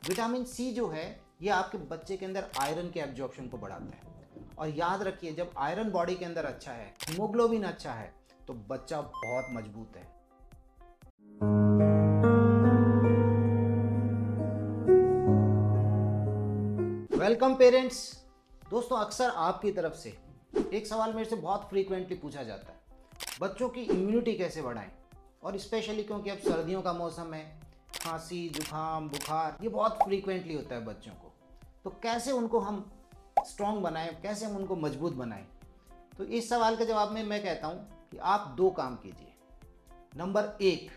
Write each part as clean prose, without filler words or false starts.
Vitamin C जो है ये आपके बच्चे के अंदर आयरन के एब्जॉर्प्शन को बढ़ाता है। और याद रखिए, जब आयरन बॉडी के अंदर अच्छा है, हीमोग्लोबिन अच्छा है, तो बच्चा बहुत मजबूत है। Welcome parents. दोस्तों, अक्सर आपकी तरफ से एक सवाल मेरे से बहुत फ्रीक्वेंटली पूछा जाता है, बच्चों की इम्यूनिटी कैसे बढ़ाएं। और स्पेशली क्योंकि अब सर्दियों का मौसम है, खांसी, जुकाम, बुखार ये बहुत फ्रीक्वेंटली होता है बच्चों को। तो कैसे उनको हम स्ट्रॉन्ग बनाएं, कैसे हम उनको मजबूत बनाएं। तो इस सवाल के जवाब में मैं कहता हूं कि आप दो काम कीजिए। नंबर एक,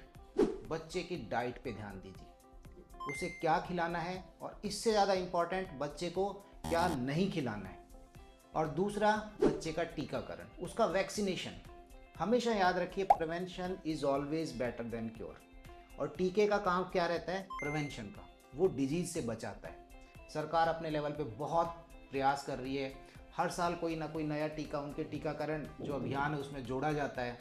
बच्चे की डाइट पे ध्यान दीजिए, उसे क्या खिलाना है, और इससे ज़्यादा इम्पॉर्टेंट बच्चे को क्या नहीं खिलाना है। और दूसरा, बच्चे का टीकाकरण, उसका वैक्सीनेशन। हमेशा याद रखिए, prevention is always better than cure. और टीके का काम क्या रहता है? प्रिवेंशन का। वो डिजीज़ से बचाता है। सरकार अपने लेवल पे बहुत प्रयास कर रही है, हर साल कोई ना कोई नया टीका, उनके टीकाकरण जो अभियान है उसमें जोड़ा जाता है।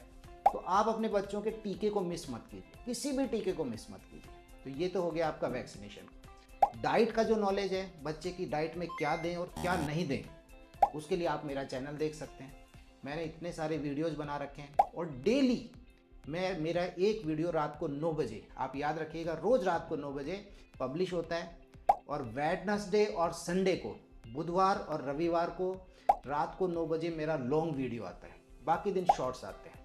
तो आप अपने बच्चों के टीके को मिस मत कीजिए, किसी भी टीके को मिस मत कीजिए। तो ये तो हो गया आपका वैक्सीनेशन। डाइट का जो नॉलेज है, बच्चे की डाइट में क्या दें और क्या नहीं दें, उसके लिए आप मेरा चैनल देख सकते हैं। मैंने इतने सारे वीडियोस बना रखे हैं और डेली मेरा एक वीडियो रात को 9 बजे, आप याद रखिएगा, रोज़ रात को 9 बजे पब्लिश होता है। और वेडनेसडे और संडे को, बुधवार और रविवार को रात को 9 बजे मेरा लॉन्ग वीडियो आता है, बाकी दिन शॉर्ट्स आते हैं।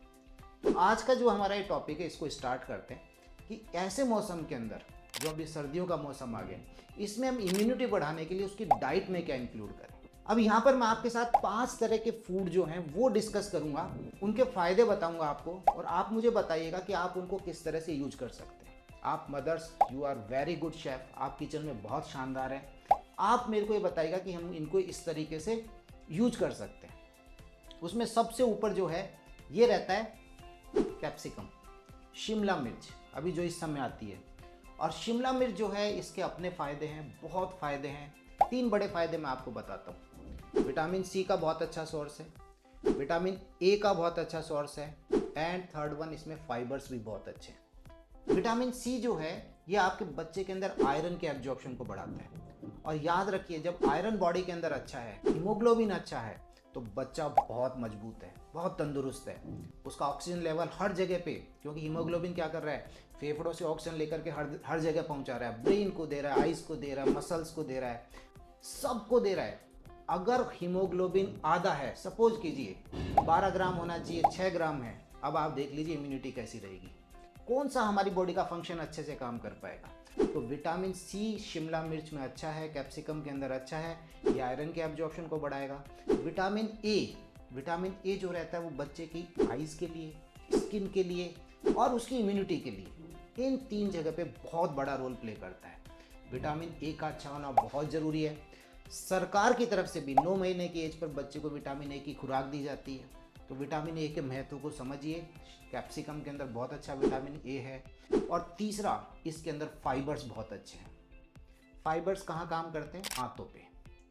तो आज का जो हमारा ये टॉपिक है, इसको स्टार्ट करते हैं कि ऐसे मौसम के अंदर, जो अभी सर्दियों का मौसम आ गया, इसमें हम इम्यूनिटी बढ़ाने के लिए उसकी डाइट में क्या इंक्लूड करें। अब यहाँ पर मैं आपके साथ 5 तरह के फूड जो हैं वो डिस्कस करूँगा, उनके फ़ायदे बताऊँगा आपको, और आप मुझे बताइएगा कि आप उनको किस तरह से यूज कर सकते हैं। आप mothers, you are very good chef, आप किचन में बहुत शानदार हैं। आप मेरे को ये बताइएगा कि हम इनको इस तरीके से यूज कर सकते हैं। उसमें सबसे ऊपर जो है ये रहता है कैप्सिकम, शिमला मिर्च, अभी जो इस समय आती है। और शिमला मिर्च जो है, इसके अपने फ़ायदे हैं, बहुत फ़ायदे हैं। 3 बड़े फ़ायदे मैं आपको बताता हूँ। विटामिन सी का बहुत अच्छा सोर्स है, विटामिन ए का बहुत अच्छा सोर्स है, एंड थर्ड वन, इसमें फाइबर्स भी बहुत अच्छे हैं। विटामिन सी जो है ये आपके बच्चे के अंदर आयरन के एब्जॉर्प्शन को बढ़ाता है। और याद रखिए, जब आयरन बॉडी के अंदर अच्छा है, हीमोग्लोबिन अच्छा है, तो बच्चा बहुत मजबूत है, बहुत तंदुरुस्त है। उसका ऑक्सीजन लेवल हर जगह पे, क्योंकि हीमोग्लोबिन क्या कर रहा है, फेफड़ों से ऑक्सीजन लेकर के हर जगह पहुंचा रहा है, ब्रेन को दे रहा है, आइज को दे रहा है, मसल्स को दे रहा है, सबको दे रहा है। अगर हीमोग्लोबिन आधा है, सपोज कीजिए 12 ग्राम होना चाहिए, 6 ग्राम है, अब आप देख लीजिए इम्यूनिटी कैसी रहेगी, कौन सा हमारी बॉडी का फंक्शन अच्छे से काम कर पाएगा। तो विटामिन सी शिमला मिर्च में अच्छा है, कैप्सिकम के अंदर अच्छा है, ये आयरन के एब्जॉर्प्शन को बढ़ाएगा। विटामिन ए जो रहता है वो बच्चे की आइज के लिए, स्किन के लिए और उसकी इम्यूनिटी के लिए, इन 3 जगह पे बहुत बड़ा रोल प्ले करता है। विटामिन ए का अच्छा होना बहुत ज़रूरी है। सरकार की तरफ से भी 9 महीने की एज पर बच्चे को विटामिन ए की खुराक दी जाती है। तो विटामिन ए के महत्व को समझिए। कैप्सिकम के अंदर बहुत अच्छा विटामिन ए है। और तीसरा, इसके अंदर फाइबर्स बहुत अच्छे हैं। फाइबर्स कहाँ काम करते हैं? आंतों पे।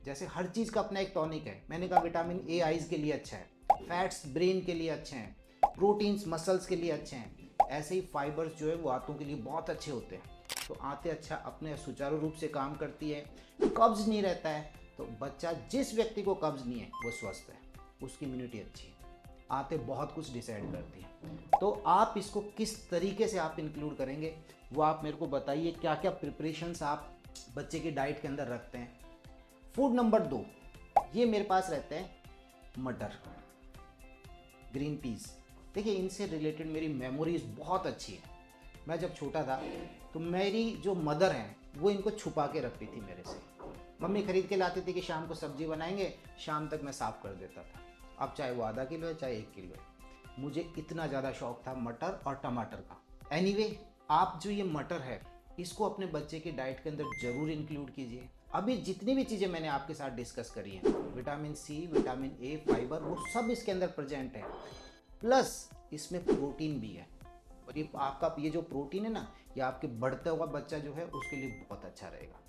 जैसे हर चीज़ का अपना एक टॉनिक है, मैंने कहा विटामिन ए आइज के लिए अच्छा है, फैट्स ब्रेन के लिए अच्छे हैं, प्रोटीन्स मसल्स के लिए अच्छे हैं, ऐसे ही फाइबर्स जो है वो आंतों के लिए बहुत अच्छे होते हैं। तो आंतें अच्छा अपने सुचारू रूप से काम करती है, कब्ज नहीं रहता है। तो बच्चा, जिस व्यक्ति को कब्ज नहीं है वो स्वस्थ है, उसकी इम्यूनिटी अच्छी है। आंतें बहुत कुछ डिसाइड करती हैं। तो आप इसको किस तरीके से आप इंक्लूड करेंगे, वो आप मेरे को बताइए। क्या क्या प्रिपरेशंस आप बच्चे की डाइट के अंदर रखते हैं। फूड नंबर 2, ये मेरे पास रहते हैं मटर, ग्रीन पीस। देखिए, इनसे रिलेटेड मेरी मेमोरीज बहुत अच्छी है। मैं जब छोटा था तो मेरी जो मदर हैं वो इनको छुपा के रखती थी मेरे से। मम्मी खरीद के लाती थी कि शाम को सब्जी बनाएंगे, शाम तक मैं साफ़ कर देता था। अब चाहे वो आधा किलो है, चाहे 1 किलो है, मुझे इतना ज़्यादा शौक था मटर और टमाटर का। एनीवे, आप जो ये मटर है, इसको अपने बच्चे की डाइट के अंदर ज़रूर इंक्लूड कीजिए। अभी जितनी भी चीज़ें मैंने आपके साथ डिस्कस करी हैं, vitamin C, vitamin A, fibre, वो सब इसके अंदर प्रेजेंट है। प्लस इसमें प्रोटीन भी है। और ये आपका ये जो प्रोटीन है ना, ये आपके बढ़ता हुआ बच्चा जो है उसके लिए बहुत अच्छा रहेगा।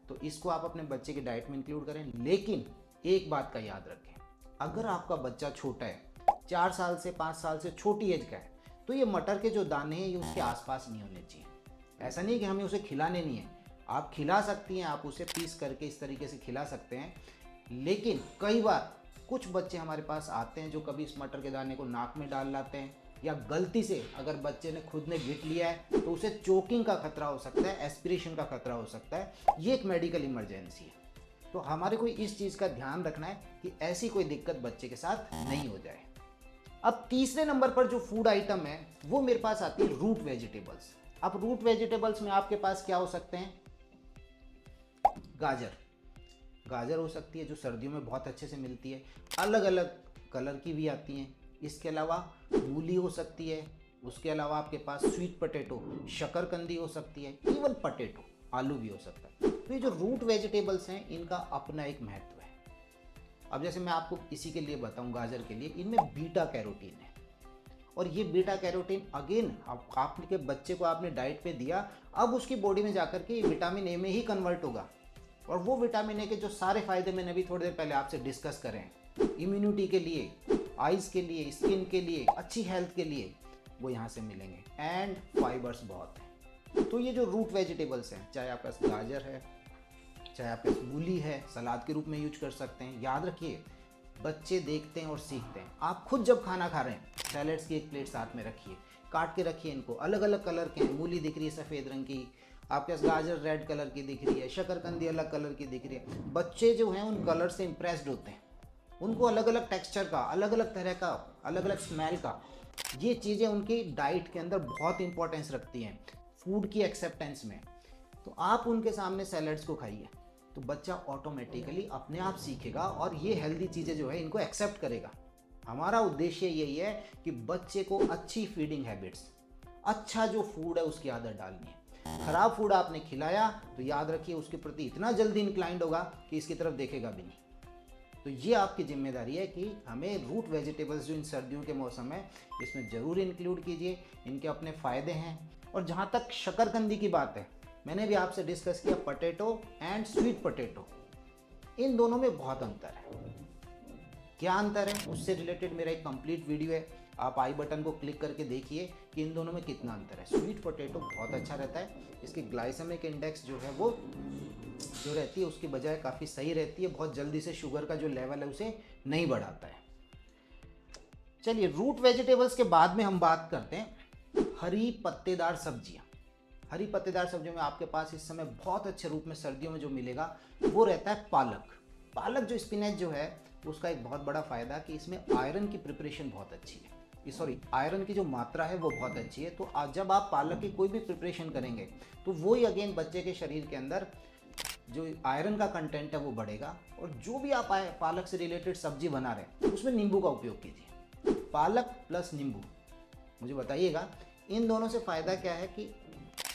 तो इसको आप अपने बच्चे की डाइट में इंक्लूड करें। लेकिन एक बात का याद रखें, अगर आपका बच्चा छोटा है, 4 साल से 5 साल से छोटी एज का है, तो ये मटर के जो दाने हैं ये उसके आसपास नहीं होने चाहिए। ऐसा नहीं है कि हमें उसे खिलाने नहीं है, आप खिला सकती हैं, आप उसे पीस करके इस तरीके से खिला सकते हैं। लेकिन कई बार कुछ बच्चे हमारे पास आते हैं जो कभी इस मटर के दाने को नाक में डाल लाते हैं, या गलती से अगर बच्चे ने खुद ने गिट लिया है तो उसे चोकिंग का खतरा हो सकता है, एस्पिरेशन का खतरा हो सकता है। ये एक मेडिकल इमरजेंसी है। तो हमारे को इस चीज़ का ध्यान रखना है कि ऐसी कोई दिक्कत बच्चे के साथ नहीं हो जाए। अब तीसरे नंबर पर जो फूड आइटम है वो मेरे पास आती है रूट वेजिटेबल्स। अब रूट वेजिटेबल्स में आपके पास क्या हो सकते हैं? गाजर हो सकती है जो सर्दियों में बहुत अच्छे से मिलती है, अलग अलग कलर की भी आती हैं। इसके अलावा मूली हो सकती है, उसके अलावा आपके पास स्वीट पोटैटो, शकरकंदी हो सकती है, इवन पोटैटो, आलू भी हो सकता है। तो ये जो रूट वेजिटेबल्स हैं इनका अपना एक महत्व है। अब जैसे मैं आपको इसी के लिए बताऊं, गाजर के लिए, इनमें बीटा कैरोटीन है। और ये बीटा कैरोटीन अगेन आपके बच्चे को आपने डाइट पे दिया, अब उसकी बॉडी में जाकर के विटामिन ए में ही कन्वर्ट होगा। और वो विटामिन ए के जो सारे फायदे मैंने अभी थोड़ी देर पहले आपसे डिस्कस करे हैं, इम्यूनिटी के लिए, आइज़ के लिए, स्किन के लिए, अच्छी हेल्थ के लिए, वो यहाँ से मिलेंगे। एंड फाइबर्स बहुत हैं। तो ये जो रूट वेजिटेबल्स हैं, चाहे आपके पास गाजर है, चाहे आपके पास मूली है, सलाद के रूप में यूज कर सकते हैं। याद रखिए, बच्चे देखते हैं और सीखते हैं। आप खुद जब खाना खा रहे हैं, सैलेड्स की एक प्लेट साथ में रखिए, काट के रखिए इनको, अलग अलग कलर के हैं। मूली दिख रही है सफ़ेद रंग की, आपके पास गाजर रेड कलर की दिख रही है, शकरकंदी अलग कलर की दिख रही है। बच्चे जो हैं उन कलर से इम्प्रेस्ड होते हैं, उनको अलग अलग टेक्सचर का, अलग अलग तरह का, अलग अलग स्मेल का, ये चीज़ें उनकी डाइट के अंदर बहुत इंपॉर्टेंस रखती हैं फूड की एक्सेप्टेंस में। तो आप उनके सामने सैलड्स को खाइए तो बच्चा ऑटोमेटिकली अपने आप सीखेगा और ये हेल्दी चीज़ें जो है इनको एक्सेप्ट करेगा। हमारा उद्देश्य यही है कि बच्चे को अच्छी फीडिंग हैबिट्स, अच्छा जो फूड है उसकी आदत डालनी है। खराब फूड आपने खिलाया तो याद रखिए उसके प्रति इतना जल्दी इंक्लाइंड होगा कि इसकी तरफ देखेगा भी नहीं। तो ये आपकी जिम्मेदारी है कि हमें रूट वेजिटेबल्स जो इन सर्दियों के मौसम में, इसमें ज़रूर इंक्लूड कीजिए। इनके अपने फ़ायदे हैं। और जहाँ तक शकरकंदी की बात है, मैंने भी आपसे डिस्कस किया पोटैटो एंड स्वीट पोटैटो, इन दोनों में बहुत अंतर है। क्या अंतर है उससे रिलेटेड मेरा एक कंप्लीट वीडियो है, आप आई बटन को क्लिक करके देखिए कि इन दोनों में कितना अंतर है। स्वीट पोटैटो बहुत अच्छा रहता है, इसकी ग्लाइसेमिक इंडेक्स जो है वो जो रहती है उसकी बजाय काफ़ी सही रहती है, बहुत जल्दी से शुगर का जो लेवल है उसे नहीं बढ़ाता है। चलिए, रूट वेजिटेबल्स के बाद में हम बात करते हैं हरी पत्तेदार सब्जियां। हरी पत्तेदार सब्जियों में आपके पास इस समय बहुत अच्छे रूप में सर्दियों में जो मिलेगा वो रहता है पालक। पालक जो स्पिनच जो है उसका एक बहुत बड़ा फ़ायदा कि इसमें आयरन की प्रिपरेशन बहुत अच्छी है, आयरन की जो मात्रा है वो बहुत अच्छी है। तो जब आप पालक की कोई भी प्रिपरेशन करेंगे तो वो ही अगेन बच्चे के शरीर के अंदर जो आयरन का कंटेंट है वो बढ़ेगा। और जो भी आप पालक से रिलेटेड सब्जी बना रहे हैं उसमें नींबू का उपयोग कीजिए। पालक प्लस नींबू, मुझे बताइएगा इन दोनों से फ़ायदा क्या है कि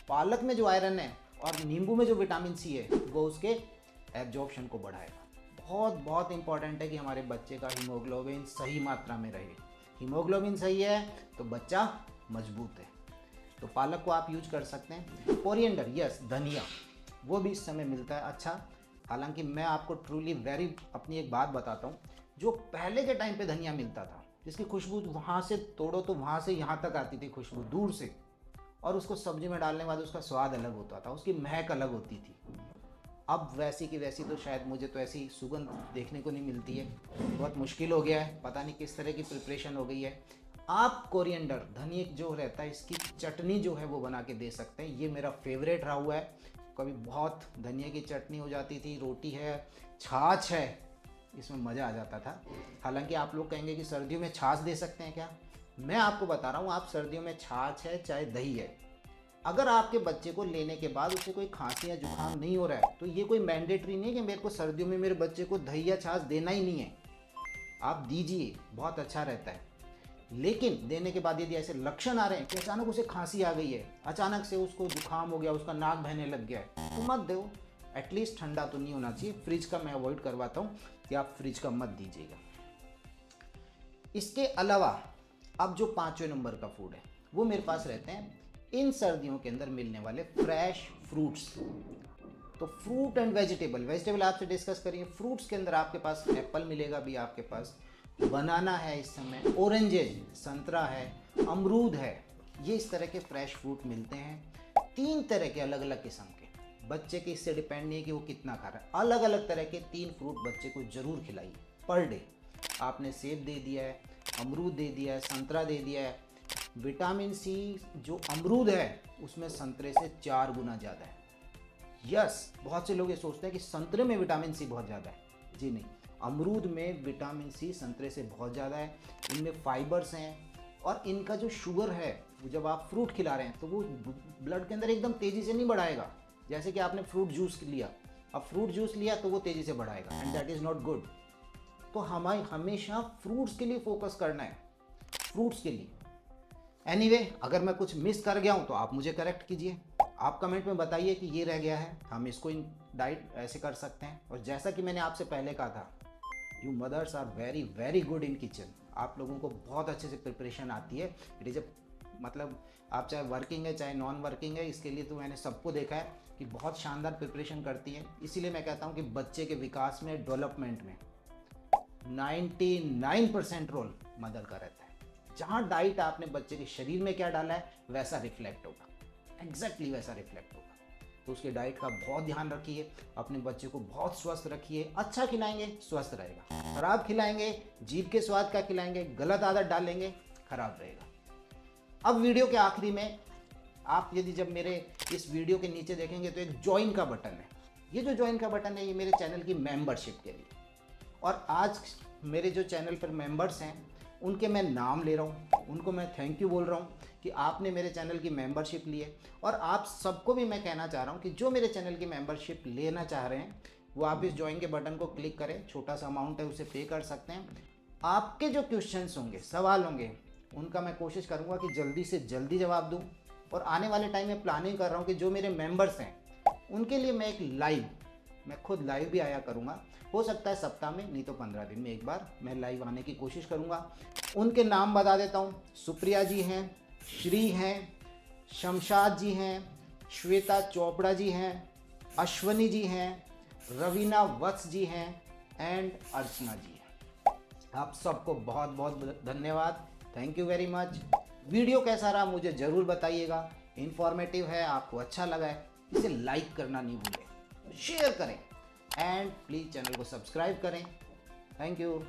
पालक में जो आयरन है और नींबू में जो विटामिन सी है वो उसके एब्जॉर्प्शन को बढ़ाएगा। बहुत बहुत इंपॉर्टेंट है कि हमारे बच्चे का हीमोग्लोबिन सही मात्रा में रहे। हीमोग्लोबिन सही है तो बच्चा मजबूत है। तो पालक को आप यूज कर सकते हैं। कोरिएंडर, यस, धनिया, वो भी इस समय मिलता है अच्छा। हालांकि मैं आपको ट्रूली वेरी अपनी एक बात बताता हूँ, जो पहले के टाइम पे धनिया मिलता था जिसकी खुशबू वहाँ से तोड़ो तो वहाँ से यहाँ तक आती थी खुशबू दूर से, और उसको सब्जी में डालने के बाद उसका स्वाद अलग होता था, उसकी महक अलग होती थी। अब वैसी की वैसी तो शायद मुझे तो ऐसी सुगंध देखने को नहीं मिलती है, बहुत मुश्किल हो गया है, पता नहीं किस तरह की प्रिपरेशन हो गई है। आप कोरिएंडर, धनिया जो रहता है, इसकी चटनी जो है वो बना के दे सकते हैं। ये मेरा फेवरेट रहा हुआ है। कभी बहुत धनिया की चटनी हो जाती थी, रोटी है, छाछ है, इसमें मज़ा आ जाता था। हालांकि आप लोग कहेंगे कि सर्दियों में छाछ दे सकते हैं क्या? मैं आपको बता रहा हूँ, आप सर्दियों में छाछ है चाहे दही है, अगर आपके बच्चे को लेने के बाद उसे कोई खांसी या जुकाम नहीं हो रहा है तो ये कोई मैंडेटरी नहीं है कि मेरे को सर्दियों में मेरे बच्चे को दही या छाछ देना ही नहीं है। आप दीजिए, बहुत अच्छा रहता है। लेकिन देने के बाद यदि ऐसे लक्षण आ रहे हैं कि अचानक उसे खांसी आ गई है, अचानक से उसको जुकाम हो गया, उसका नाक बहने लग गया है, तो मत दो। एटलीस्ट ठंडा तो नहीं होना चाहिए। फ्रिज का मैं अवॉइड करवाता हूँ कि आप फ्रिज का मत दीजिएगा। इसके अलावा अब जो 5वें नंबर का फूड है वो मेरे पास रहते हैं इन सर्दियों के अंदर मिलने वाले फ्रेश फ्रूट्स। तो फ्रूट एंड वेजिटेबल आपसे डिस्कस करेंगे। फ्रूट्स के अंदर आपके पास एप्पल मिलेगा भी, आपके पास बनाना है इस समय, ऑरेंजेज, संतरा है, अमरूद है, ये इस तरह के फ्रेश फ्रूट मिलते हैं। 3 तरह के अलग अलग किस्म के, बच्चे के इससे डिपेंड नहीं है कि वो कितना खा रहा है। अलग अलग तरह के 3 फ्रूट बच्चे को ज़रूर खिलाइए पर डे। आपने सेब दे दिया है, अमरूद दे दिया है, संतरा दे दिया है। विटामिन सी जो अमरूद है उसमें संतरे से 4 गुना ज़्यादा है। यस, बहुत से लोग ये सोचते हैं कि संतरे में विटामिन सी बहुत ज़्यादा है। जी नहीं, अमरूद में विटामिन सी संतरे से बहुत ज़्यादा है। इनमें फाइबर्स हैं और इनका जो शुगर है वो जब आप फ्रूट खिला रहे हैं तो वो ब्लड के अंदर एकदम तेज़ी से नहीं बढ़ाएगा। जैसे कि आपने फ्रूट जूस लिया, अब फ्रूट जूस लिया तो वो तेज़ी से बढ़ाएगा and that is not good. तो हमें हमेशा फ्रूट्स के लिए फोकस करना है, फ्रूट्स के लिए। एनीवे, अगर मैं कुछ मिस कर गया हूँ तो आप मुझे करेक्ट कीजिए। आप कमेंट में बताइए कि ये रह गया है, हम इसको इन डाइट ऐसे कर सकते हैं। और जैसा कि मैंने आपसे पहले कहा था, you mothers are very very good in kitchen. आप लोगों को बहुत अच्छे से प्रिपरेशन आती है। इट इज़ मतलब आप चाहे वर्किंग है चाहे नॉन वर्किंग है, इसके लिए तो मैंने सबको देखा है कि बहुत शानदार प्रिपरेशन करती है। इसीलिए मैं कहता हूँ कि बच्चे के विकास में, डेवलपमेंट में 99% रोल मदर का रहता है। जहाँ डाइट आपने बच्चे के शरीर में क्या डाला है वैसा रिफ्लेक्ट होगा, एग्जैक्टली वैसा रिफ्लेक्ट होगा। तो उसके डाइट का बहुत ध्यान रखिए, अपने बच्चे को बहुत स्वस्थ रखिए। अच्छा खिलाएंगे स्वस्थ रहेगा, खराब खिलाएंगे जीभ के स्वाद का खिलाएंगे, गलत आदत डालेंगे खराब रहेगा। अब वीडियो के आखिरी में आप यदि जब मेरे इस वीडियो के नीचे देखेंगे तो एक ज्वाइन का बटन है। ये जो ज्वाइन का बटन है ये मेरे चैनल की मेंबरशिप के लिए। और आज मेरे जो चैनल पर मेंबर्स हैं उनके मैं नाम ले रहा हूँ, उनको मैं थैंक यू बोल रहा हूँ कि आपने मेरे चैनल की मेंबरशिप ली है। और आप सबको भी मैं कहना चाह रहा हूँ कि जो मेरे चैनल की मेंबरशिप लेना चाह रहे हैं वो आप इस ज्वाइन के बटन को क्लिक करें। छोटा सा अमाउंट है, उसे पे कर सकते हैं। आपके जो क्वेश्चंस होंगे, सवाल होंगे, उनका मैं कोशिश करूँगा कि जल्दी से जल्दी जवाब दूँ। और आने वाले टाइम में प्लानिंग कर रहा हूँ कि जो मेरे मेंबर्स हैं उनके लिए मैं एक लाइव, मैं खुद लाइव भी आया करूँगा। हो सकता है सप्ताह में, नहीं तो 15 दिन में एक बार मैं लाइव आने की कोशिश करूँगा। उनके नाम बता देता हूँ। सुप्रिया जी हैं, श्री हैं, शमशाद जी हैं, श्वेता चोपड़ा जी हैं, अश्वनी जी हैं, रवीना वत्स जी हैं एंड अर्चना जी हैं। आप सबको बहुत बहुत धन्यवाद, thank you very much. Video कैसा रहा मुझे ज़रूर बताइएगा। इन्फॉर्मेटिव है, आपको अच्छा लगा है, इसे लाइक करना नहीं भूलें, शेयर करें एंड प्लीज़ चैनल को सब्सक्राइब करें। Thank you.